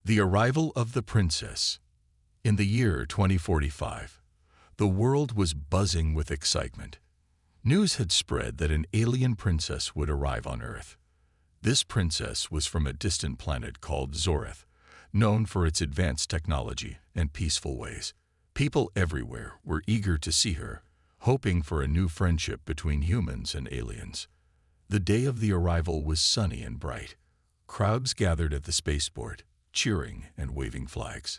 The arrival of the princess. In the year 2045, the world was buzzing with excitement. News had spread that an alien princess would arrive on Earth. This princess was from a distant planet called Zoreth, known for its advanced technology and peaceful ways. People everywhere were eager to see her, hoping for a new friendship between humans and aliens. The day of the arrival was sunny and bright. Crowds gathered at the spaceport, cheering and waving flags.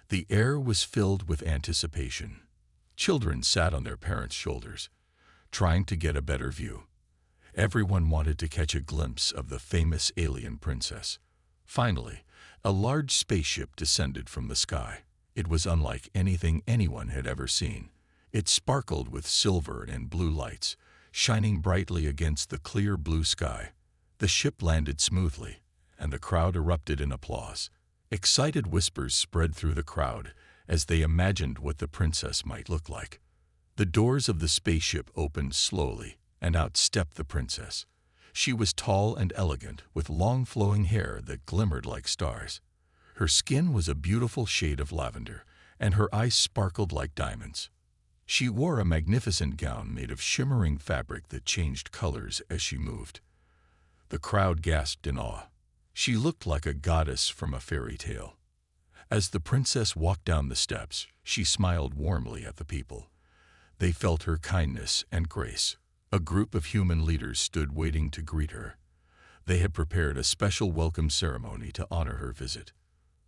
The air was filled with anticipation. Children sat on their parents' shoulders, trying to get a better view. Everyone wanted to catch a glimpse of the famous alien princess. Finally, a large spaceship descended from the sky. It was unlike anything anyone had ever seen. It sparkled with silver and blue lights, shining brightly against the clear blue sky. The ship landed smoothly, and the crowd erupted in applause. Excited whispers spread through the crowd as they imagined what the princess might look like. The doors of the spaceship opened slowly, and out stepped the princess. She was tall and elegant, with long flowing hair that glimmered like stars. Her skin was a beautiful shade of lavender, and her eyes sparkled like diamonds. She wore a magnificent gown made of shimmering fabric that changed colors as she moved. The crowd gasped in awe. She looked like a goddess from a fairy tale. As the princess walked down the steps, she smiled warmly at the people. They felt her kindness and grace. A group of human leaders stood waiting to greet her. They had prepared a special welcome ceremony to honor her visit.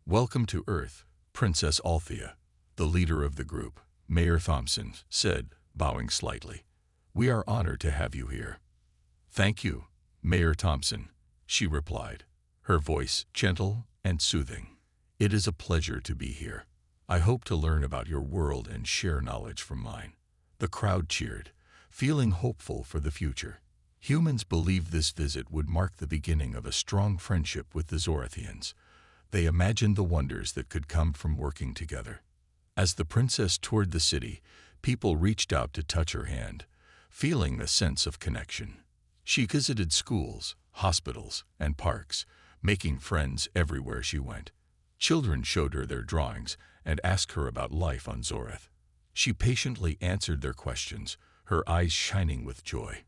"Welcome to Earth, Princess Althea," the leader of the group, Mayor Thompson, said, bowing slightly. "We are honored to have you here." "Thank you, Mayor Thompson," she replied, her voice gentle and soothing. "It is a pleasure to be here. I hope to learn about your world and share knowledge from mine." The crowd cheered, feeling hopeful for the future. Humans believed this visit would mark the beginning of a strong friendship with the Zorethians. They imagined the wonders that could come from working together. As the princess toured the city, people reached out to touch her hand, feeling a sense of connection. She visited schools, hospitals, and parks, making friends everywhere she went. Children showed her their drawings and asked her about life on Zoreth. She patiently answered their questions, her eyes shining with joy.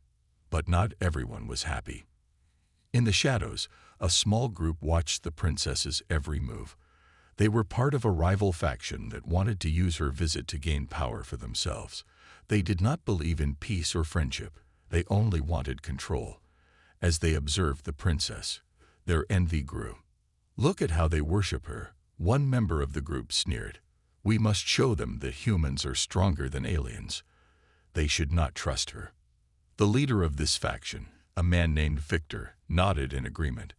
But not everyone was happy. In the shadows, a small group watched the princess's every move. They were part of a rival faction that wanted to use her visit to gain power for themselves. They did not believe in peace or friendship. They only wanted control. As they observed the princess, their envy grew. "Look at how they worship her," one member of the group sneered. "We must show them that humans are stronger than aliens. They should not trust her." The leader of this faction, a man named Victor, nodded in agreement.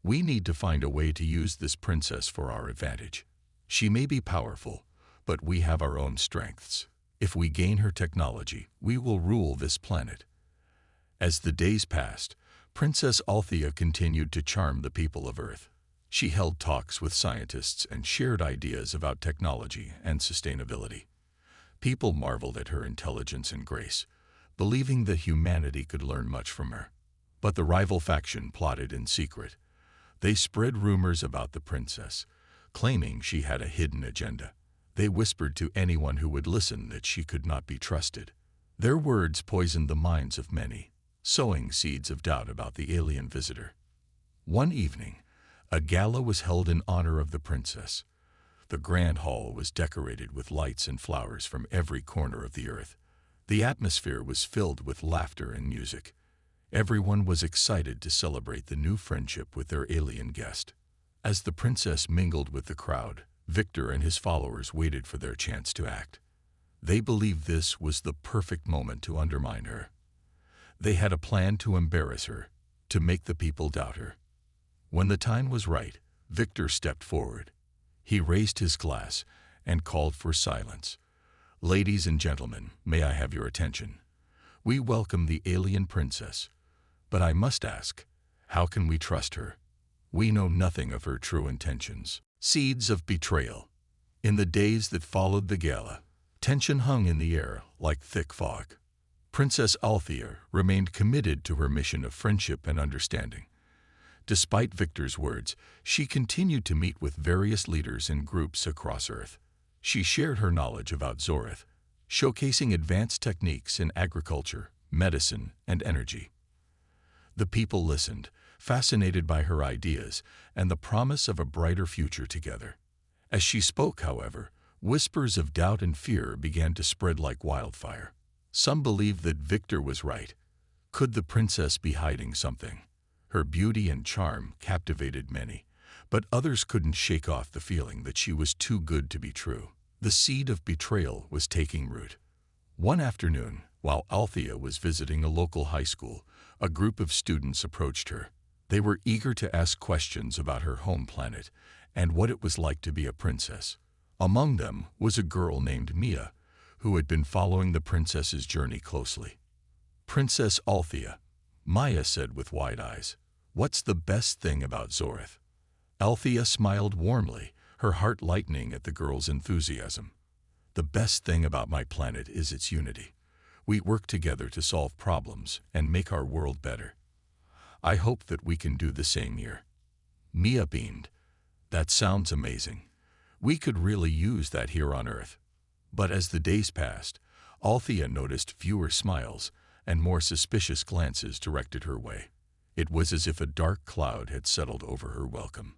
"We need to find a way to use this princess for our advantage. She may be powerful, but we have our own strengths. If we gain her technology, we will rule this planet." As the days passed, Princess Althea continued to charm the people of Earth. She held talks with scientists and shared ideas about technology and sustainability. People marveled at her intelligence and grace, believing that humanity could learn much from her. But the rival faction plotted in secret. They spread rumors about the princess, claiming she had a hidden agenda. They whispered to anyone who would listen that she could not be trusted. Their words poisoned the minds of many, sowing seeds of doubt about the alien visitor. One evening, a gala was held in honor of the princess. The grand hall was decorated with lights and flowers from every corner of the earth. The atmosphere was filled with laughter and music. Everyone was excited to celebrate the new friendship with their alien guest. As the princess mingled with the crowd, Victor and his followers waited for their chance to act. They believed this was the perfect moment to undermine her. They had a plan to embarrass her, to make the people doubt her. When the time was right, Victor stepped forward. He raised his glass and called for silence. "Ladies and gentlemen, may I have your attention? We welcome the alien princess. But I must ask, how can we trust her? We know nothing of her true intentions." Seeds of betrayal. In the days that followed the gala, tension hung in the air like thick fog. Princess Althea remained committed to her mission of friendship and understanding. Despite Victor's words, she continued to meet with various leaders and groups across Earth. She shared her knowledge about Zorith, showcasing advanced techniques in agriculture, medicine, and energy. The people listened, fascinated by her ideas and the promise of a brighter future together. As she spoke, however, whispers of doubt and fear began to spread like wildfire. Some believed that Victor was right. Could the princess be hiding something? Her beauty and charm captivated many, but others couldn't shake off the feeling that she was too good to be true. The seed of betrayal was taking root. One afternoon, while Althea was visiting a local high school, a group of students approached her. They were eager to ask questions about her home planet and what it was like to be a princess. Among them was a girl named Mia, who had been following the princess's journey closely. "Princess Althea," Maya said with wide eyes, "what's the best thing about Zorith?" Althea smiled warmly, her heart lightening at the girl's enthusiasm. "The best thing about my planet is its unity. We work together to solve problems and make our world better. I hope that we can do the same here." Mia beamed. "That sounds amazing. We could really use that here on Earth." But as the days passed, Althea noticed fewer smiles and more suspicious glances directed her way. It was as if a dark cloud had settled over her welcome.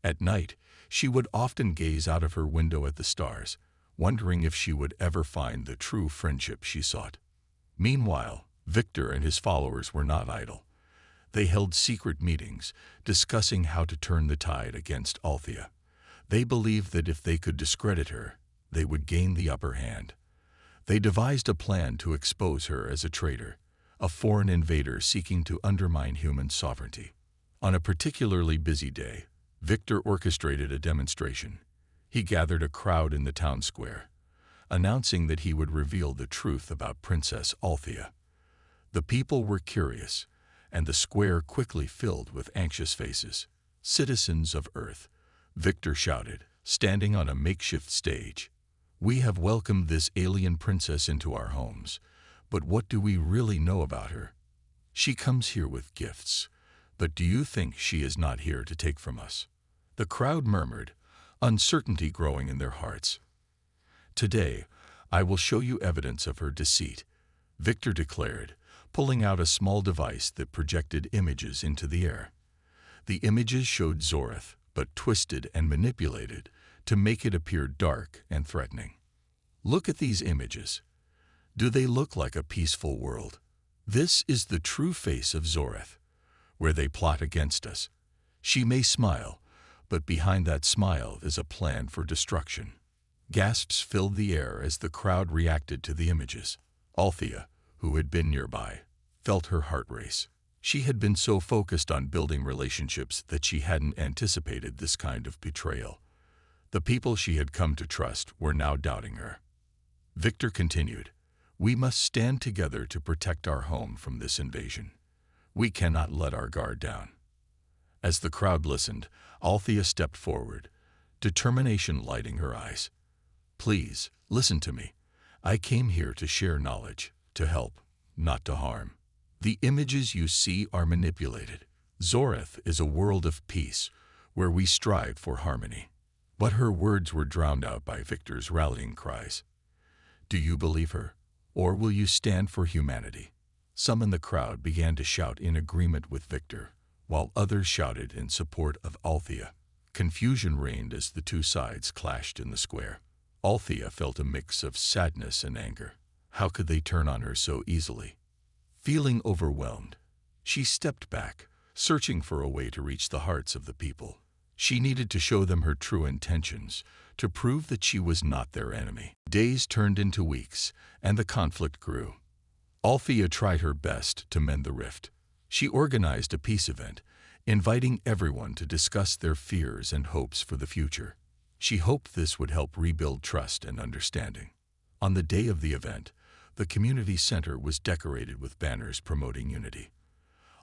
At night, she would often gaze out of her window at the stars, wondering if she would ever find the true friendship she sought. Meanwhile, Victor and his followers were not idle. They held secret meetings, discussing how to turn the tide against Althea. They believed that if they could discredit her, they would gain the upper hand. They devised a plan to expose her as a traitor, a foreign invader seeking to undermine human sovereignty. On a particularly busy day, Victor orchestrated a demonstration. He gathered a crowd in the town square, announcing that he would reveal the truth about Princess Althea. The people were curious, and the square quickly filled with anxious faces. "Citizens of Earth," Victor shouted, standing on a makeshift stage, "we have welcomed this alien princess into our homes, but what do we really know about her? She comes here with gifts, but do you think she is not here to take from us?" The crowd murmured, uncertainty growing in their hearts. "Today, I will show you evidence of her deceit," Victor declared, pulling out a small device that projected images into the air. The images showed Zorith, but twisted and manipulated to make it appear dark and threatening. "Look at these images. Do they look like a peaceful world? This is the true face of Zorith, where they plot against us. She may smile, but behind that smile is a plan for destruction." Gasps filled the air as the crowd reacted to the images. Althea, who had been nearby, felt her heart race. She had been so focused on building relationships that she hadn't anticipated this kind of betrayal. The people she had come to trust were now doubting her. Victor continued, "We must stand together to protect our home from this invasion. We cannot let our guard down." As the crowd listened, Althea stepped forward, determination lighting her eyes. "Please, listen to me. I came here to share knowledge, to help, not to harm. The images you see are manipulated. Zorith is a world of peace, where we strive for harmony." But her words were drowned out by Victor's rallying cries. "Do you believe her, or will you stand for humanity?" Some in the crowd began to shout in agreement with Victor, while others shouted in support of Althea. Confusion reigned as the two sides clashed in the square. Althea felt a mix of sadness and anger. How could they turn on her so easily? Feeling overwhelmed, she stepped back, searching for a way to reach the hearts of the people. She needed to show them her true intentions, to prove that she was not their enemy. Days turned into weeks, and the conflict grew. Althea tried her best to mend the rift. She organized a peace event, inviting everyone to discuss their fears and hopes for the future. She hoped this would help rebuild trust and understanding. On the day of the event, the community center was decorated with banners promoting unity.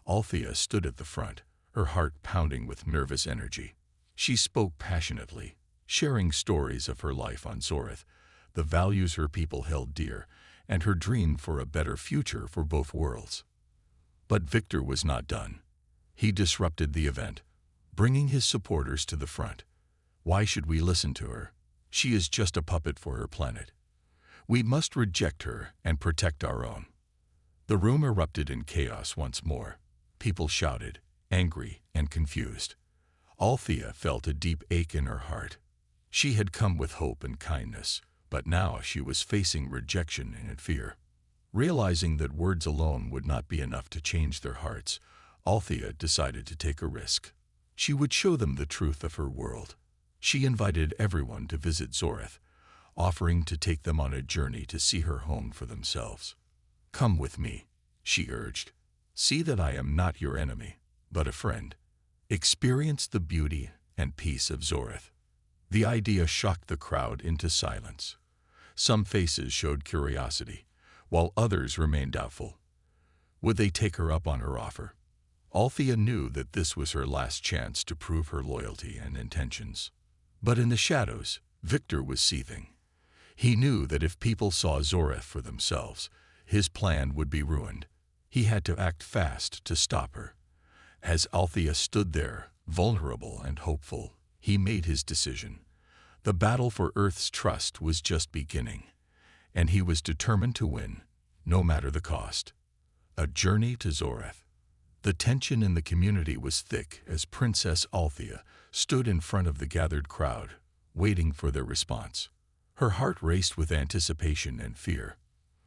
Althea stood at the front, her heart pounding with nervous energy. She spoke passionately, sharing stories of her life on Zorith, the values her people held dear, and her dream for a better future for both worlds. But Victor was not done. He disrupted the event, bringing his supporters to the front. Why should we listen to her? She is just a puppet for her planet. We must reject her and protect our own. The room erupted in chaos once more. People shouted, angry and confused. Althea felt a deep ache in her heart. She had come with hope and kindness, but now she was facing rejection and fear. Realizing that words alone would not be enough to change their hearts, Althea decided to take a risk. She would show them the truth of her world. She invited everyone to visit Zoreth, offering to take them on a journey to see her home for themselves. "Come with me," she urged. "See that I am not your enemy, but a friend. Experience the beauty and peace of Zoreth." The idea shocked the crowd into silence. Some faces showed curiosity, while others remained doubtful. Would they take her up on her offer? Althea knew that this was her last chance to prove her loyalty and intentions. But in the shadows, Victor was seething. He knew that if people saw Zoreth for themselves, his plan would be ruined. He had to act fast to stop her. As Althea stood there, vulnerable and hopeful, he made his decision. The battle for Earth's trust was just beginning, and he was determined to win, no matter the cost. A journey to Zoreth. The tension in the community was thick as Princess Althea stood in front of the gathered crowd, waiting for their response. Her heart raced with anticipation and fear.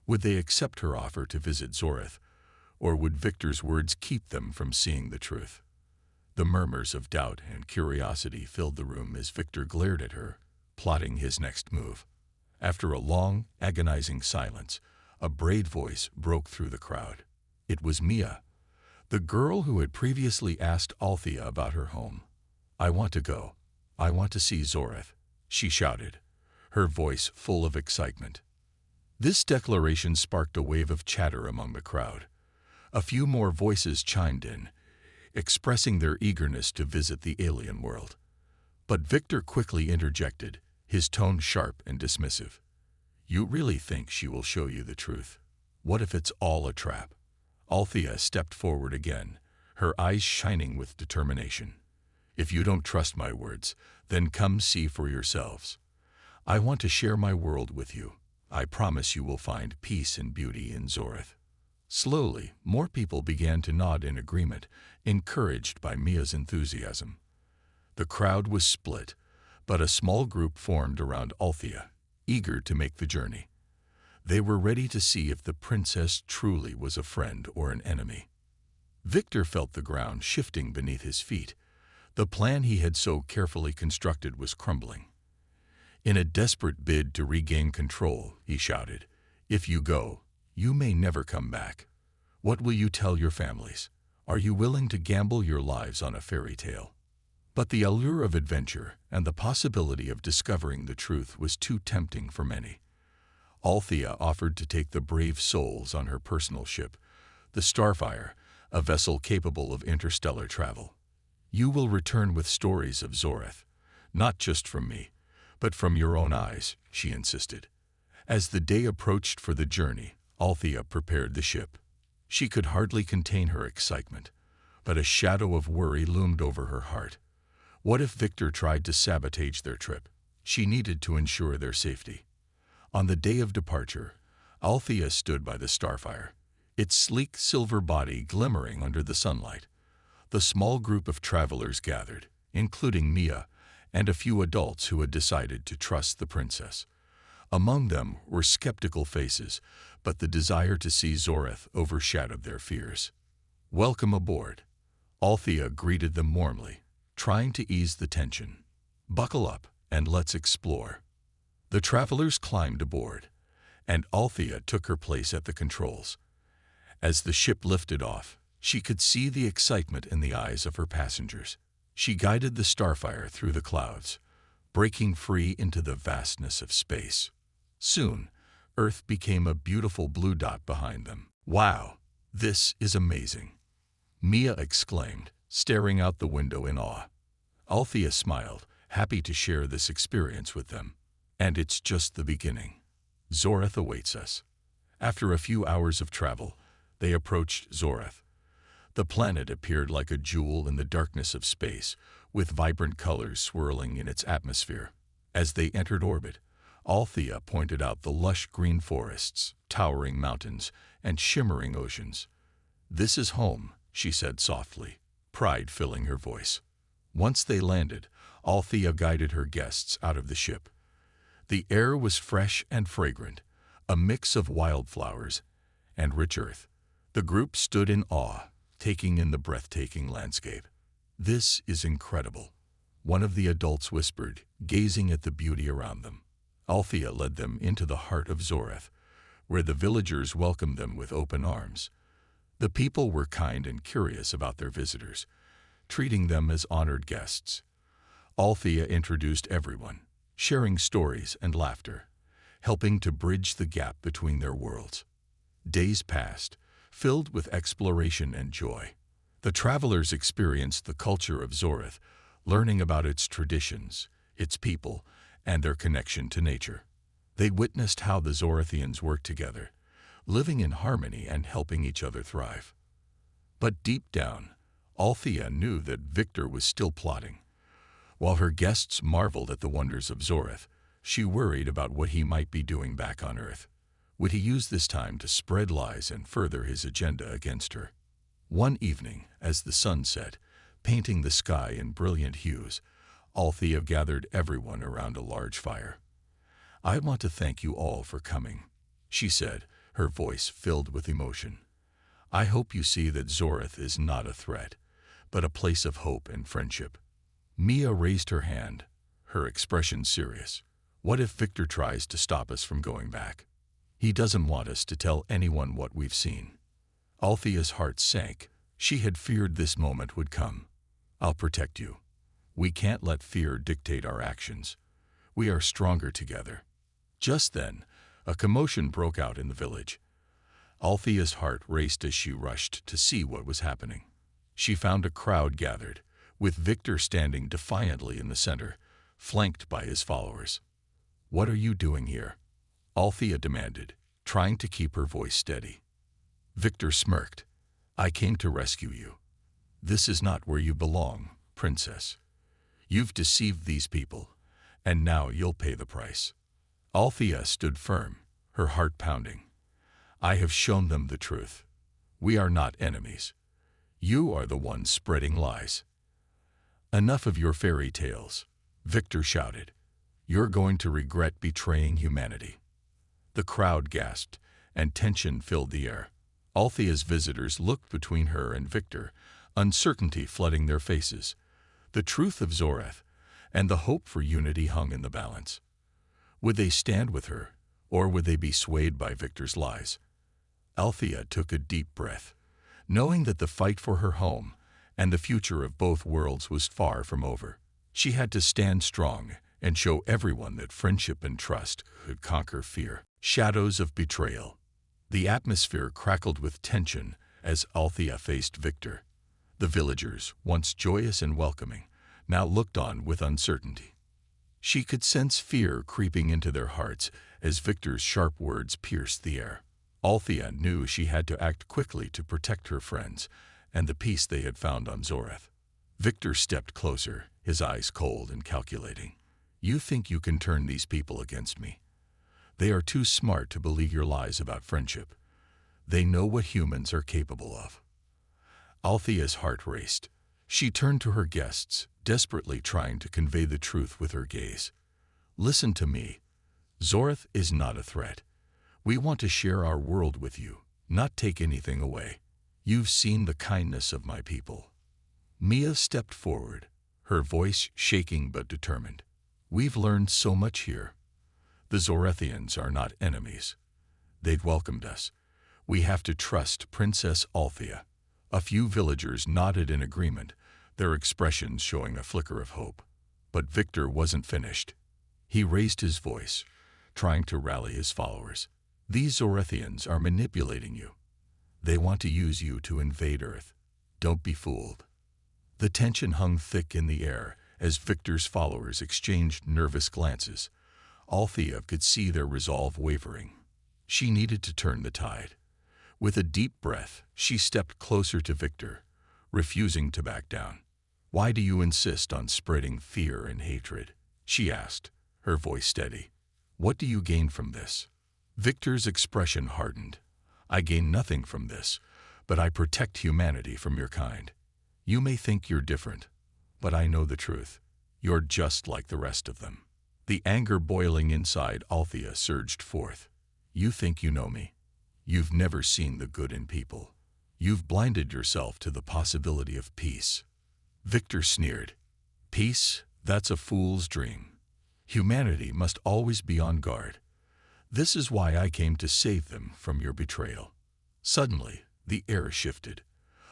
Would they accept her offer to visit Zoreth, or would Victor's words keep them from seeing the truth? The murmurs of doubt and curiosity filled the room as Victor glared at her, plotting his next move. After a long, agonizing silence, a brave voice broke through the crowd. It was Mia, the girl who had previously asked Althea about her home. "I want to go. I want to see Zoreth," she shouted, her voice full of excitement. This declaration sparked a wave of chatter among the crowd. A few more voices chimed in, expressing their eagerness to visit the alien world. But Victor quickly interjected, his tone sharp and dismissive. "You really think she will show you the truth? What if it's all a trap?" Althea stepped forward again, her eyes shining with determination. "If you don't trust my words, then come see for yourselves. I want to share my world with you. I promise you will find peace and beauty in Zoreth." Slowly, more people began to nod in agreement, encouraged by Mia's enthusiasm. The crowd was split, but a small group formed around Althea, eager to make the journey. They were ready to see if the princess truly was a friend or an enemy. Victor felt the ground shifting beneath his feet. The plan he had so carefully constructed was crumbling. In a desperate bid to regain control, he shouted, "If you go, you may never come back. What will you tell your families? Are you willing to gamble your lives on a fairy tale?" But the allure of adventure and the possibility of discovering the truth was too tempting for many. Althea offered to take the brave souls on her personal ship, the Starfire, a vessel capable of interstellar travel. "You will return with stories of Zoreth, not just from me, but from your own eyes," she insisted. As the day approached for the journey, Althea prepared the ship. She could hardly contain her excitement, but a shadow of worry loomed over her heart. What if Victor tried to sabotage their trip? She needed to ensure their safety. On the day of departure, Althea stood by the Starfire, its sleek silver body glimmering under the sunlight. The small group of travelers gathered, including Mia and a few adults who had decided to trust the princess. Among them were skeptical faces, but the desire to see Zoreth overshadowed their fears. "Welcome aboard." Althea greeted them warmly, trying to ease the tension. "Buckle up and let's explore." The travelers climbed aboard, and Althea took her place at the controls. As the ship lifted off, she could see the excitement in the eyes of her passengers. She guided the Starfire through the clouds, breaking free into the vastness of space. Soon, Earth became a beautiful blue dot behind them. "Wow, this is amazing," Mia exclaimed, staring out the window in awe. Althea smiled, happy to share this experience with them. "And it's just the beginning. Zoreth awaits us." After a few hours of travel, they approached Zoreth. The planet appeared like a jewel in the darkness of space, with vibrant colors swirling in its atmosphere. As they entered orbit, Althea pointed out the lush green forests, towering mountains, and shimmering oceans. "This is home," she said softly, pride filling her voice. Once they landed, Althea guided her guests out of the ship. The air was fresh and fragrant, a mix of wildflowers and rich earth. The group stood in awe, taking in the breathtaking landscape. "This is incredible," one of the adults whispered, gazing at the beauty around them. Althea led them into the heart of Zoreth, where the villagers welcomed them with open arms. The people were kind and curious about their visitors, treating them as honored guests. Althea introduced everyone, sharing stories and laughter, helping to bridge the gap between their worlds. Days passed, filled with exploration and joy. The travelers experienced the culture of Zoreth, learning about its traditions, its people, and their connection to nature. They witnessed how the Zorethians worked together, living in harmony and helping each other thrive. But deep down, Althea knew that Victor was still plotting. While her guests marveled at the wonders of Zoreth, she worried about what he might be doing back on Earth. Would he use this time to spread lies and further his agenda against her? One evening, as the sun set, painting the sky in brilliant hues, Althea gathered everyone around a large fire. "I want to thank you all for coming," she said, her voice filled with emotion. "I hope you see that Zoreth is not a threat, but a place of hope and friendship." Mia raised her hand, her expression serious. "What if Victor tries to stop us from going back? He doesn't want us to tell anyone what we've seen." Althea's heart sank. She had feared this moment would come. "I'll protect you. We can't let fear dictate our actions. We are stronger together." Just then, a commotion broke out in the village. Althea's heart raced as she rushed to see what was happening. She found a crowd gathered, with Victor standing defiantly in the center, flanked by his followers. "What are you doing here?" Althea demanded, trying to keep her voice steady. Victor smirked. "I came to rescue you. This is not where you belong, princess. You've deceived these people, and now you'll pay the price." Althea stood firm, her heart pounding. "I have shown them the truth. We are not enemies. You are the ones spreading lies." "Enough of your fairy tales," Victor shouted. "You're going to regret betraying humanity." The crowd gasped, and tension filled the air. Althea's visitors looked between her and Victor, uncertainty flooding their faces. The truth of Zoreth and the hope for unity hung in the balance. Would they stand with her, or would they be swayed by Victor's lies? Althea took a deep breath, knowing that the fight for her home and the future of both worlds was far from over. She had to stand strong and show everyone that friendship and trust could conquer fear. Shadows of betrayal. The atmosphere crackled with tension as Althea faced Victor. The villagers, once joyous and welcoming, now looked on with uncertainty. She could sense fear creeping into their hearts as Victor's sharp words pierced the air. Althea knew she had to act quickly to protect her friends and the peace they had found on Zoreth. Victor stepped closer, his eyes cold and calculating. "You think you can turn these people against me? They are too smart to believe your lies about friendship. They know what humans are capable of." Althea's heart raced. She turned to her guests, desperately trying to convey the truth with her gaze. "Listen to me. Zoreth is not a threat. We want to share our world with you, not take anything away. You've seen the kindness of my people." Mia stepped forward, her voice shaking but determined. "We've learned so much here. The Zorethians are not enemies. They've welcomed us. We have to trust Princess Althea." A few villagers nodded in agreement, their expressions showing a flicker of hope. But Victor wasn't finished. He raised his voice, trying to rally his followers. "These Zorethians are manipulating you. They want to use you to invade Earth. Don't be fooled." The tension hung thick in the air as Victor's followers exchanged nervous glances. Althea could see their resolve wavering. She needed to turn the tide. With a deep breath, she stepped closer to Victor, refusing to back down. "Why do you insist on spreading fear and hatred?" she asked, her voice steady. "What do you gain from this?" Victor's expression hardened. "I gain nothing from this, but I protect humanity from your kind. You may think you're different, but I know the truth. You're just like the rest of them." The anger boiling inside Althea surged forth. "You think you know me. You've never seen the good in people. You've blinded yourself to the possibility of peace." Victor sneered. "Peace? That's a fool's dream. Humanity must always be on guard. This is why I came to save them from your betrayal." Suddenly, the air shifted.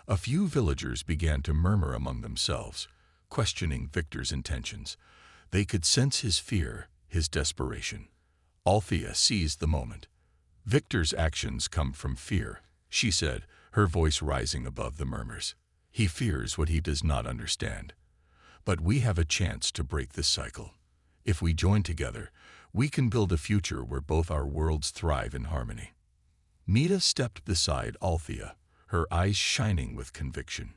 A few villagers began to murmur among themselves, questioning Victor's intentions. They could sense his fear, his desperation. Althea seized the moment. "Victor's actions come from fear," she said, her voice rising above the murmurs. "He fears what he does not understand. But we have a chance to break this cycle. If we join together, we can build a future where both our worlds thrive in harmony." Mita stepped beside Althea, her eyes shining with conviction.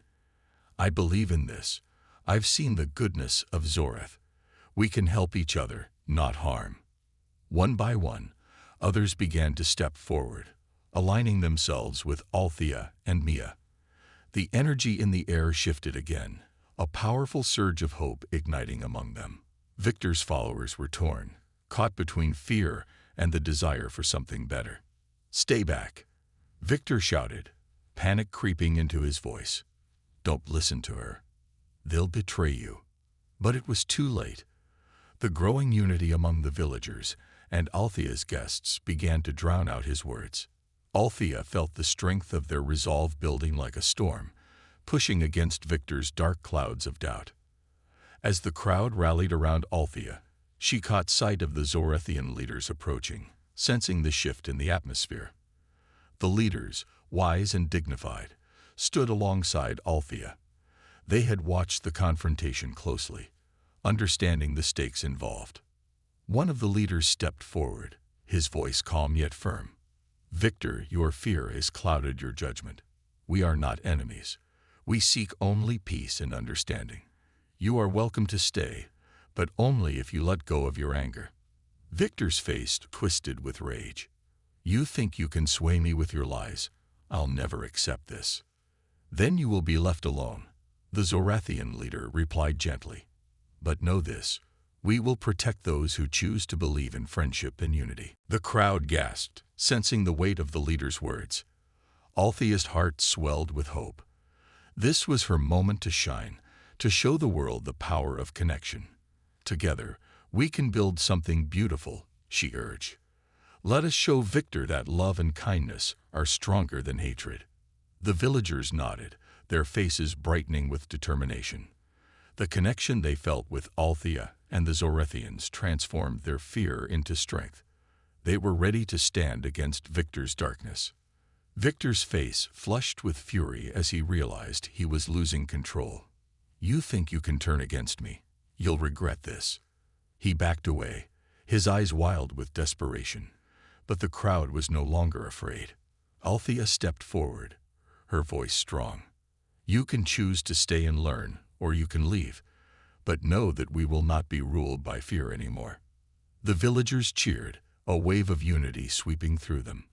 "I believe in this. I've seen the goodness of Zoreth. We can help each other, not harm." One by one, others began to step forward, aligning themselves with Althea and Mia. The energy in the air shifted again, a powerful surge of hope igniting among them. Victor's followers were torn, caught between fear and the desire for something better. "Stay back," Victor shouted, panic creeping into his voice. "Don't listen to her. They'll betray you." But it was too late. The growing unity among the villagers and Althea's guests began to drown out his words. Althea felt the strength of their resolve building like a storm, pushing against Victor's dark clouds of doubt. As the crowd rallied around Althea, she caught sight of the Zorethian leaders approaching, sensing the shift in the atmosphere. The leaders, wise and dignified, stood alongside Althea. They had watched the confrontation closely, understanding the stakes involved. One of the leaders stepped forward, his voice calm yet firm. "Victor, your fear has clouded your judgment. We are not enemies. We seek only peace and understanding. You are welcome to stay, but only if you let go of your anger." Victor's face twisted with rage. "You think you can sway me with your lies? I'll never accept this." "Then you will be left alone," the Zorethian leader replied gently. "But know this, we will protect those who choose to believe in friendship and unity." The crowd gasped, sensing the weight of the leader's words. Althea's heart swelled with hope. This was her moment to shine, to show the world the power of connection. "Together, we can build something beautiful," she urged. "Let us show Victor that love and kindness are stronger than hatred." The villagers nodded, their faces brightening with determination. The connection they felt with Althea and the Zorethians transformed their fear into strength. They were ready to stand against Victor's darkness. Victor's face flushed with fury as he realized he was losing control. "You think you can turn against me? You'll regret this." He backed away, his eyes wild with desperation. But the crowd was no longer afraid. Althea stepped forward, her voice strong. "You can choose to stay and learn, or you can leave. But know that we will not be ruled by fear anymore." The villagers cheered, a wave of unity sweeping through them.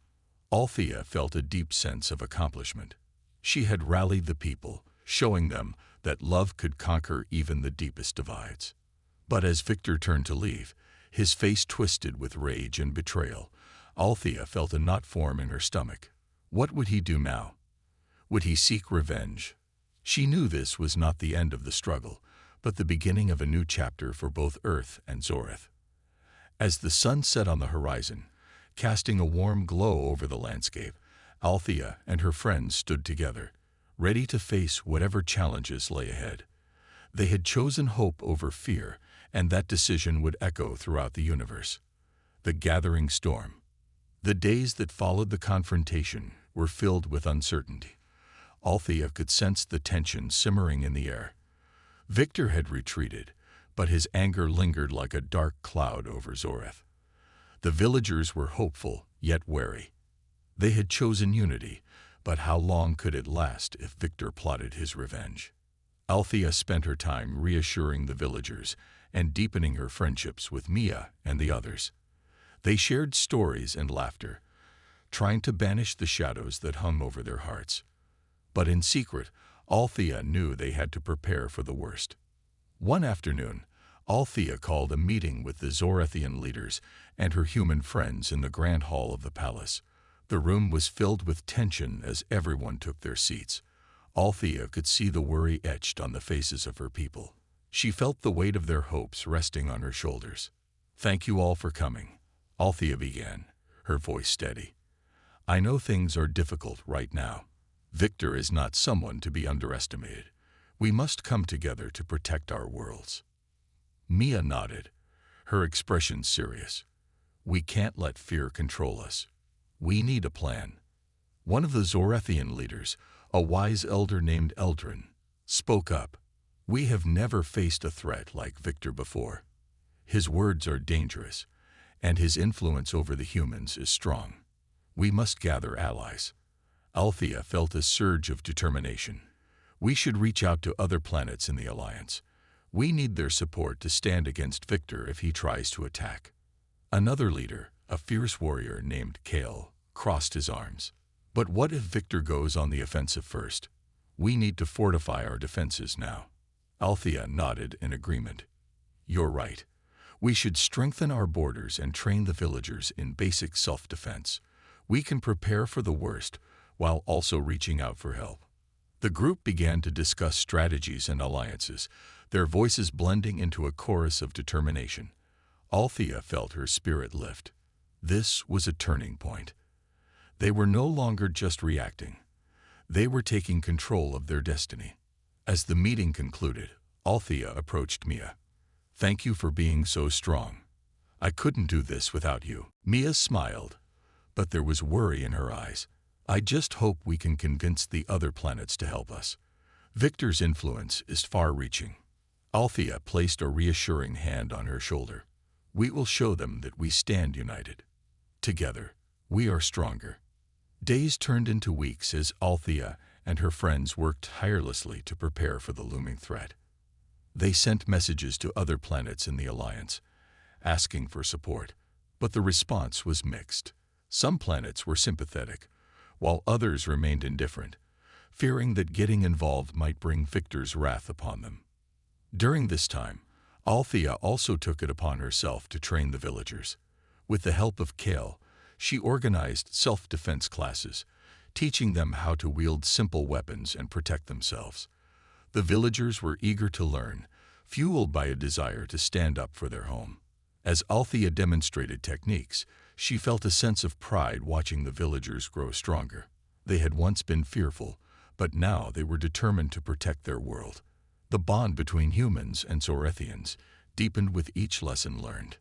Althea felt a deep sense of accomplishment. She had rallied the people, showing them that love could conquer even the deepest divides. But as Victor turned to leave, his face twisted with rage and betrayal, Althea felt a knot form in her stomach. What would he do now? Would he seek revenge? She knew this was not the end of the struggle, but the beginning of a new chapter for both Earth and Zoreth. As the sun set on the horizon, casting a warm glow over the landscape, Althea and her friends stood together, ready to face whatever challenges lay ahead. They had chosen hope over fear, and that decision would echo throughout the universe. The gathering storm. The days that followed the confrontation were filled with uncertainty. Althea could sense the tension simmering in the air. Victor had retreated, but his anger lingered like a dark cloud over Zoreth. The villagers were hopeful, yet wary. They had chosen unity, But how long could it last if Victor plotted his revenge? Althea spent her time reassuring the villagers and deepening her friendships with Mia and the others. They shared stories and laughter, trying to banish the shadows that hung over their hearts. But in secret, Althea knew they had to prepare for the worst. One afternoon, Althea called a meeting with the Zorathian leaders and her human friends in the grand hall of the palace. The room was filled with tension as everyone took their seats. Althea could see the worry etched on the faces of her people. She felt the weight of their hopes resting on her shoulders. "Thank you all for coming," Althea began, her voice steady. "I know things are difficult right now. Victor is not someone to be underestimated. We must come together to protect our worlds." Mia nodded, her expression serious. "We can't let fear control us. We need a plan." One of the Zorathian leaders, a wise elder named Eldrin, spoke up. "We have never faced a threat like Victor before. His words are dangerous, and his influence over the humans is strong. We must gather allies." Althea felt a surge of determination. "We should reach out to other planets in the Alliance. We need their support to stand against Victor if he tries to attack." Another leader, a fierce warrior named Kale, crossed his arms. "But what if Victor goes on the offensive first? We need to fortify our defenses now." Althea nodded in agreement. "You're right. We should strengthen our borders and train the villagers in basic self-defense. We can prepare for the worst while also reaching out for help." The group began to discuss strategies and alliances, their voices blending into a chorus of determination. Althea felt her spirit lift. This was a turning point. They were no longer just reacting. They were taking control of their destiny. As the meeting concluded, Althea approached Mia. "Thank you for being so strong. I couldn't do this without you." Mia smiled, but there was worry in her eyes. "I just hope we can convince the other planets to help us. Victor's influence is far-reaching." Althea placed a reassuring hand on her shoulder. "We will show them that we stand united. Together, we are stronger." Days turned into weeks as Althea and her friends worked tirelessly to prepare for the looming threat. They sent messages to other planets in the Alliance, asking for support, but the response was mixed. Some planets were sympathetic, while others remained indifferent, fearing that getting involved might bring Victor's wrath upon them. During this time, Althea also took it upon herself to train the villagers. With the help of Kale, she organized self-defense classes, teaching them how to wield simple weapons and protect themselves. The villagers were eager to learn, fueled by a desire to stand up for their home. As Althea demonstrated techniques, she felt a sense of pride watching the villagers grow stronger. They had once been fearful, but now they were determined to protect their world. The bond between humans and Zorathians deepened with each lesson learned.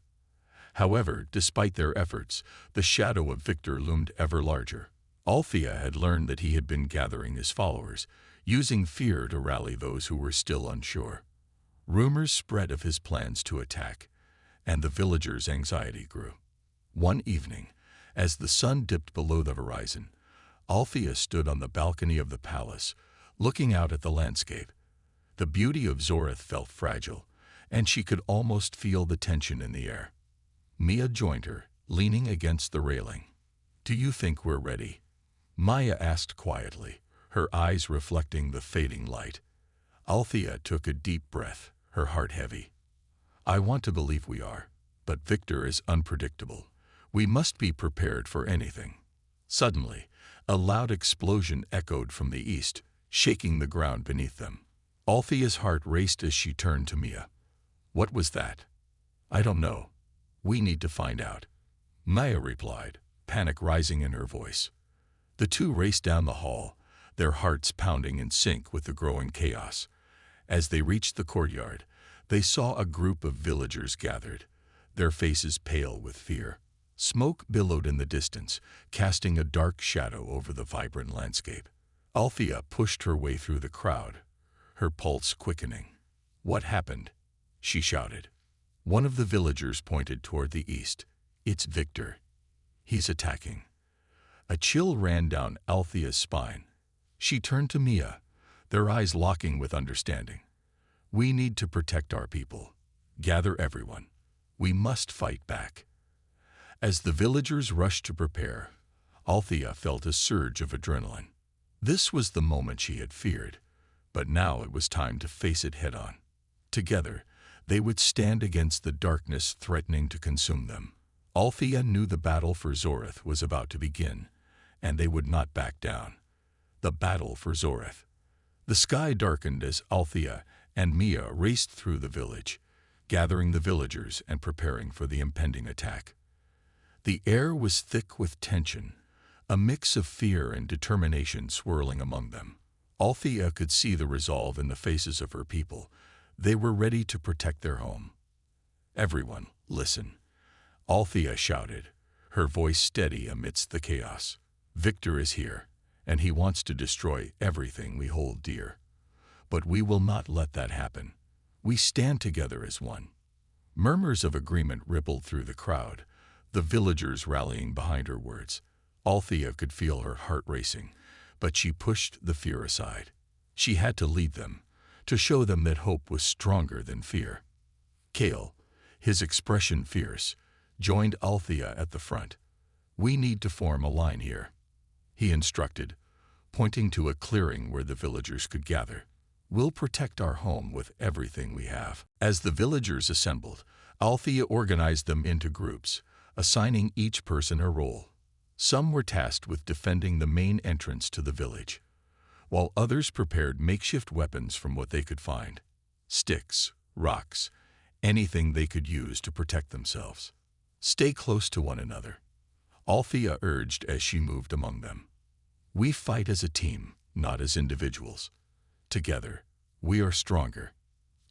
However, despite their efforts, the shadow of Victor loomed ever larger. Althea had learned that he had been gathering his followers, using fear to rally those who were still unsure. Rumors spread of his plans to attack, and the villagers' anxiety grew. One evening, as the sun dipped below the horizon, Althea stood on the balcony of the palace, looking out at the landscape. The beauty of Zorath felt fragile, and she could almost feel the tension in the air. Mia joined her, leaning against the railing. "Do you think we're ready?" Maya asked quietly, her eyes reflecting the fading light. Althea took a deep breath, her heart heavy. "I want to believe we are, but Victor is unpredictable. We must be prepared for anything." Suddenly, a loud explosion echoed from the east, shaking the ground beneath them. Althea's heart raced as she turned to Mia. "What was that?" "I don't know. We need to find out," Maya replied, panic rising in her voice. The two raced down the hall, their hearts pounding in sync with the growing chaos. As they reached the courtyard, they saw a group of villagers gathered, their faces pale with fear. Smoke billowed in the distance, casting a dark shadow over the vibrant landscape. Althea pushed her way through the crowd, her pulse quickening. "What happened?" she shouted. One of the villagers pointed toward the east. "It's Victor. He's attacking." A chill ran down Althea's spine. She turned to Mia, their eyes locking with understanding. "We need to protect our people. Gather everyone. We must fight back." As the villagers rushed to prepare, Althea felt a surge of adrenaline. This was the moment she had feared, but now it was time to face it head-on. Together, they would stand against the darkness threatening to consume them. Althea knew the battle for Zorith was about to begin, and they would not back down. The battle for Zorith. The sky darkened as Althea and Mia raced through the village, gathering the villagers and preparing for the impending attack. The air was thick with tension, a mix of fear and determination swirling among them. Althea could see the resolve in the faces of her people. They were ready to protect their home. "Everyone, listen," Althea shouted, her voice steady amidst the chaos. "Victor is here, and he wants to destroy everything we hold dear. But we will not let that happen. We stand together as one." Murmurs of agreement rippled through the crowd, the villagers rallying behind her words. Althea could feel her heart racing, but she pushed the fear aside. She had to lead them, to show them that hope was stronger than fear. Kale, his expression fierce, joined Althea at the front. "We need to form a line here," he instructed, pointing to a clearing where the villagers could gather. "We'll protect our home with everything we have." As the villagers assembled, Althea organized them into groups, assigning each person a role. Some were tasked with defending the main entrance to the village, while others prepared makeshift weapons from what they could find. Sticks, rocks, anything they could use to protect themselves. "Stay close to one another," Althea urged as she moved among them. "We fight as a team, not as individuals. Together, we are stronger."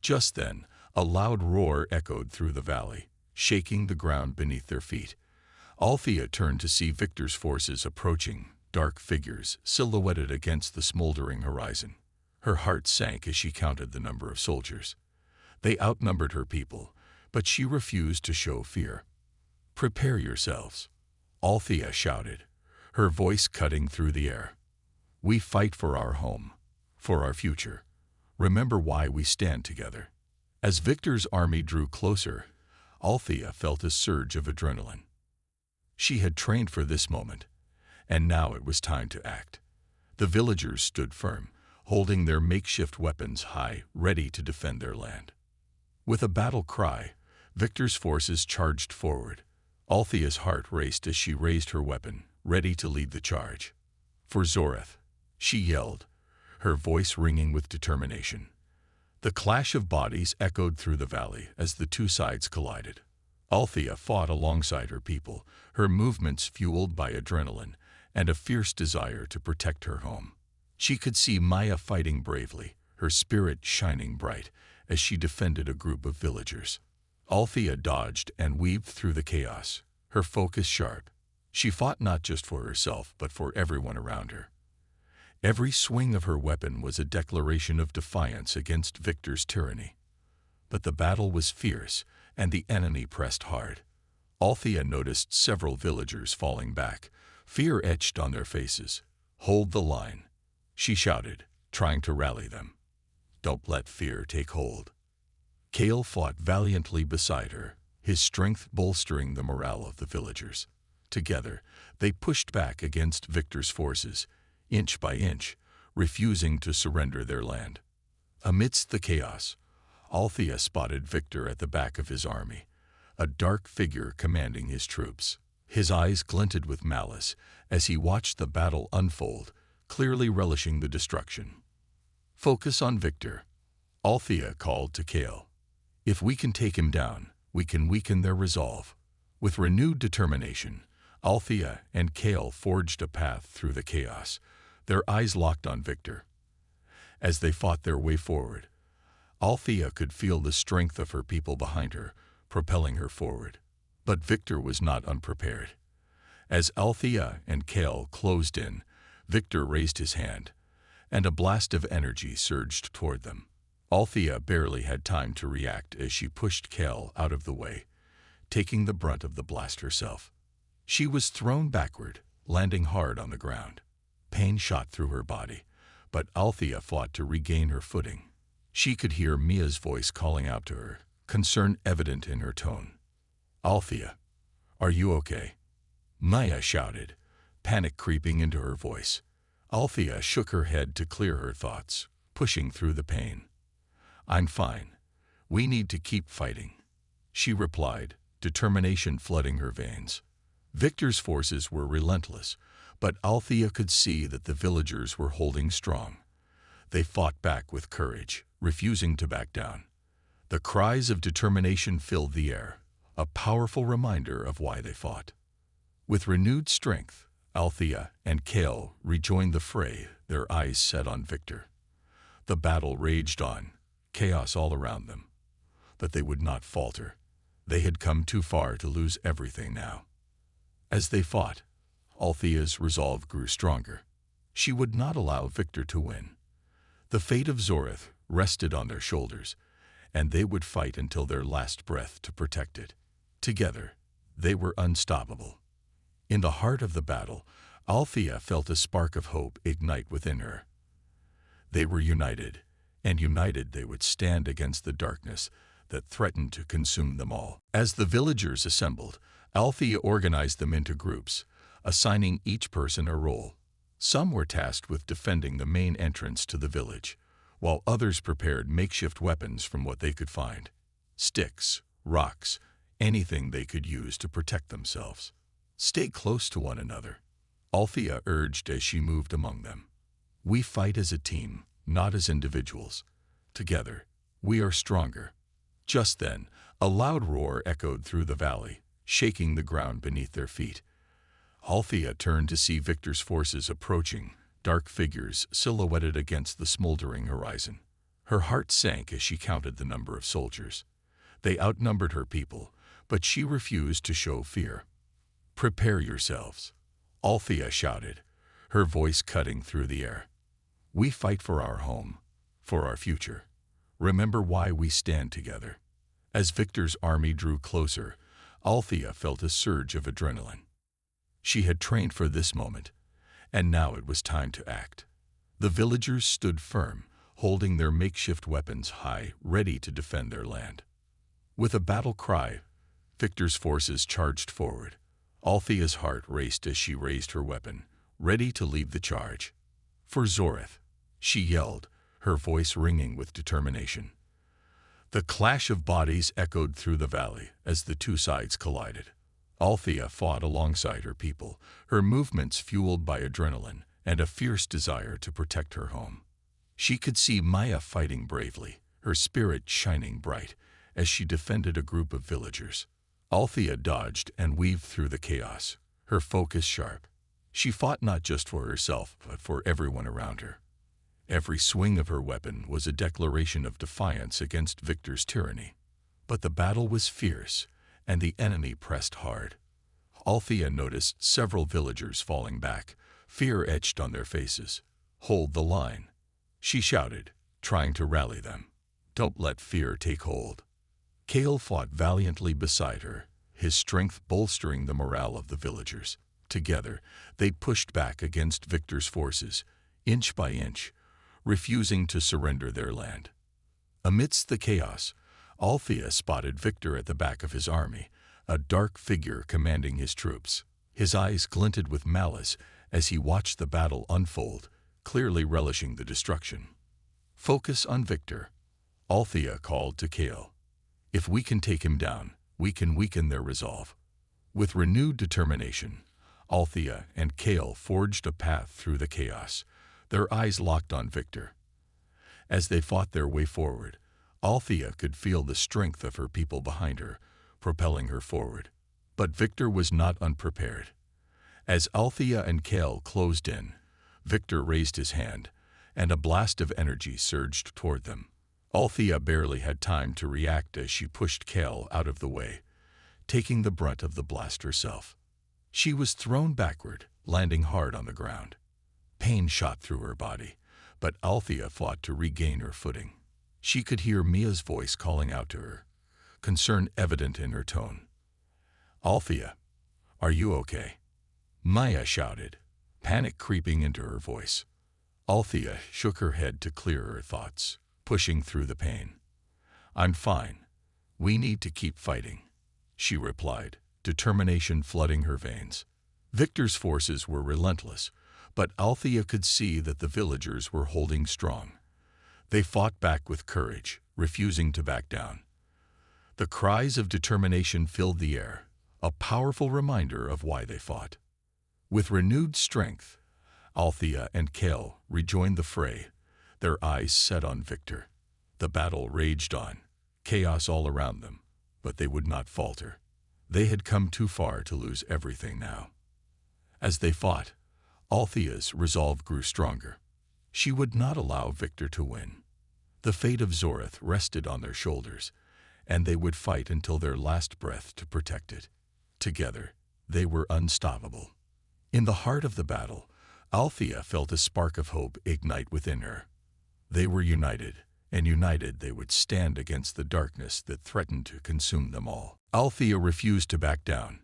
Just then, a loud roar echoed through the valley, shaking the ground beneath their feet. Althea turned to see Victor's forces approaching, dark figures silhouetted against the smoldering horizon. Her heart sank as she counted the number of soldiers. They outnumbered her people, but she refused to show fear. "Prepare yourselves," Althea shouted, her voice cutting through the air. "We fight for our home, for our future. Remember why we stand together." As Victor's army drew closer, Althea felt a surge of adrenaline. She had trained for this moment, and now it was time to act. The villagers stood firm, holding their makeshift weapons high, ready to defend their land. With a battle cry, Victor's forces charged forward. Althea's heart raced as she raised her weapon, ready to lead the charge. "For Zorith," she yelled, her voice ringing with determination. The clash of bodies echoed through the valley as the two sides collided. Althea fought alongside her people, her movements fueled by adrenaline and a fierce desire to protect her home. She could see Maya fighting bravely, her spirit shining bright as she defended a group of villagers. Althea dodged and weaved through the chaos, her focus sharp. She fought not just for herself, but for everyone around her. Every swing of her weapon was a declaration of defiance against Victor's tyranny. But the battle was fierce, and the enemy pressed hard. Althea noticed several villagers falling back, fear etched on their faces. "Hold the line," she shouted, trying to rally them. "Don't let fear take hold." Kale fought valiantly beside her, his strength bolstering the morale of the villagers. Together, they pushed back against Victor's forces, inch by inch, refusing to surrender their land. Amidst the chaos, Althea spotted Victor at the back of his army, a dark figure commanding his troops. His eyes glinted with malice as he watched the battle unfold, clearly relishing the destruction. "Focus on Victor," Althea called to Kale. "If we can take him down, we can weaken their resolve." With renewed determination, Althea and Kale forged a path through the chaos, their eyes locked on Victor. As they fought their way forward, Althea could feel the strength of her people behind her, propelling her forward. But Victor was not unprepared. As Althea and Kale closed in, Victor raised his hand, and a blast of energy surged toward them. Althea barely had time to react as she pushed Kale out of the way, taking the brunt of the blast herself. She was thrown backward, landing hard on the ground. Pain shot through her body, but Althea fought to regain her footing. She could hear Mia's voice calling out to her, concern evident in her tone. "Althea, are you okay?" Mia shouted, panic creeping into her voice. Althea shook her head to clear her thoughts, pushing through the pain. "I'm fine. We need to keep fighting," she replied, determination flooding her veins. Victor's forces were relentless, but Althea could see that the villagers were holding strong. They fought back with courage, refusing to back down. The cries of determination filled the air, a powerful reminder of why they fought. With renewed strength, Althea and Kale rejoined the fray, their eyes set on Victor. The battle raged on, chaos all around them. But they would not falter. They had come too far to lose everything now. As they fought, Althea's resolve grew stronger. She would not allow Victor to win. The fate of Zorith rested on their shoulders, and they would fight until their last breath to protect it. Together, they were unstoppable. In the heart of the battle, Althea felt a spark of hope ignite within her. They were united, and united they would stand against the darkness that threatened to consume them all. As the villagers assembled, Althea organized them into groups, assigning each person a role. Some were tasked with defending the main entrance to the village, while others prepared makeshift weapons from what they could find. Sticks, rocks, anything they could use to protect themselves. "Stay close to one another," Althea urged as she moved among them. "We fight as a team, not as individuals. Together, we are stronger." Just then, a loud roar echoed through the valley, shaking the ground beneath their feet. Althea turned to see Victor's forces approaching, dark figures silhouetted against the smoldering horizon. Her heart sank as she counted the number of soldiers. They outnumbered her people, but she refused to show fear. "Prepare yourselves," Althea shouted, her voice cutting through the air. "We fight for our home, for our future. Remember why we stand together." As Victor's army drew closer, Althea felt a surge of adrenaline. She had trained for this moment, and now it was time to act. The villagers stood firm, holding their makeshift weapons high, ready to defend their land. With a battle cry, Victor's forces charged forward. Althea's heart raced as she raised her weapon, ready to lead the charge. "For Zorith," she yelled, her voice ringing with determination. The clash of bodies echoed through the valley as the two sides collided. Althea fought alongside her people, her movements fueled by adrenaline and a fierce desire to protect her home. She could see Mia fighting bravely, her spirit shining bright as she defended a group of villagers. Althea dodged and weaved through the chaos, her focus sharp. She fought not just for herself, but for everyone around her. Every swing of her weapon was a declaration of defiance against Victor's tyranny. But the battle was fierce, and the enemy pressed hard. Althea noticed several villagers falling back, fear etched on their faces. "Hold the line," she shouted, trying to rally them. "Don't let fear take hold." Kale fought valiantly beside her, his strength bolstering the morale of the villagers. Together, they pushed back against Victor's forces, inch by inch, refusing to surrender their land. Amidst the chaos, Althea spotted Victor at the back of his army, a dark figure commanding his troops. His eyes glinted with malice as he watched the battle unfold, clearly relishing the destruction. "Focus on Victor," Althea called to Kale. "If we can take him down, we can weaken their resolve." With renewed determination, Althea and Kale forged a path through the chaos, their eyes locked on Victor. As they fought their way forward, Althea could feel the strength of her people behind her, propelling her forward. But Victor was not unprepared. As Althea and Kale closed in, Victor raised his hand, and a blast of energy surged toward them. Althea barely had time to react as she pushed Kale out of the way, taking the brunt of the blast herself. She was thrown backward, landing hard on the ground. Pain shot through her body, but Althea fought to regain her footing. She could hear Mia's voice calling out to her, concern evident in her tone. "Althea, are you okay?" Maya shouted, panic creeping into her voice. Althea shook her head to clear her thoughts, pushing through the pain. I'm fine. We need to keep fighting, she replied, determination flooding her veins. Victor's forces were relentless, but Althea could see that the villagers were holding strong. They fought back with courage, refusing to back down. The cries of determination filled the air, a powerful reminder of why they fought. With renewed strength, Althea and Kale rejoined the fray, their eyes set on Victor. The battle raged on, chaos all around them, but they would not falter. They had come too far to lose everything now. As they fought, Althea's resolve grew stronger. She would not allow Victor to win. The fate of Zorith rested on their shoulders, and they would fight until their last breath to protect it. Together, they were unstoppable. In the heart of the battle, Althea felt a spark of hope ignite within her. They were united, and united they would stand against the darkness that threatened to consume them all. Althea refused to back down.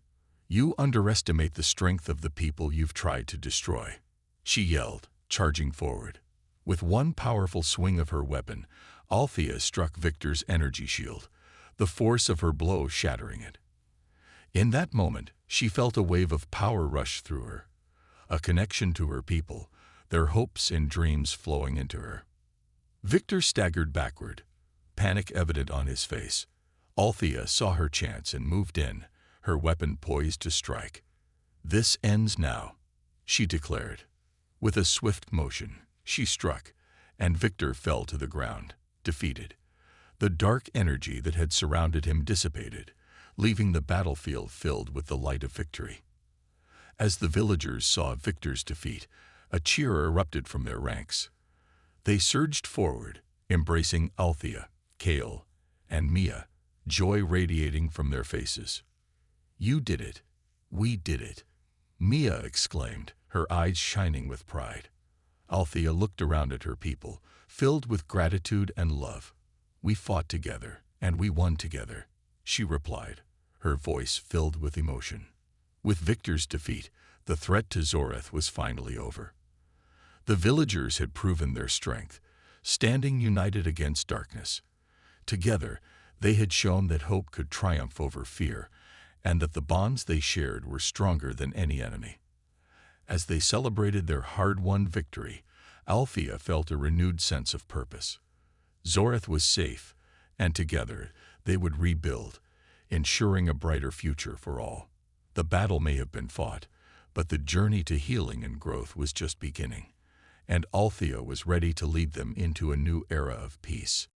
You underestimate the strength of the people you've tried to destroy, she yelled, charging forward. With one powerful swing of her weapon, Althea struck Victor's energy shield, the force of her blow shattering it. In that moment, she felt a wave of power rush through her, a connection to her people, their hopes and dreams flowing into her. Victor staggered backward, panic evident on his face. Althea saw her chance and moved in, her weapon poised to strike. This ends now, she declared. With a swift motion, she struck, and Victor fell to the ground, defeated. The dark energy that had surrounded him dissipated, leaving the battlefield filled with the light of victory. As the villagers saw Victor's defeat, a cheer erupted from their ranks. They surged forward, embracing Althea, Kale, and Mia, joy radiating from their faces. You did it. We did it, Mia exclaimed, her eyes shining with pride. Althea looked around at her people, filled with gratitude and love. We fought together, and we won together, she replied, her voice filled with emotion. With Victor's defeat, the threat to Zorith was finally over. The villagers had proven their strength, standing united against darkness. Together, they had shown that hope could triumph over fear, and that the bonds they shared were stronger than any enemy. As they celebrated their hard-won victory, Althea felt a renewed sense of purpose. Zorith was safe, and together they would rebuild, ensuring a brighter future for all. The battle may have been fought, but the journey to healing and growth was just beginning, and Althea was ready to lead them into a new era of peace.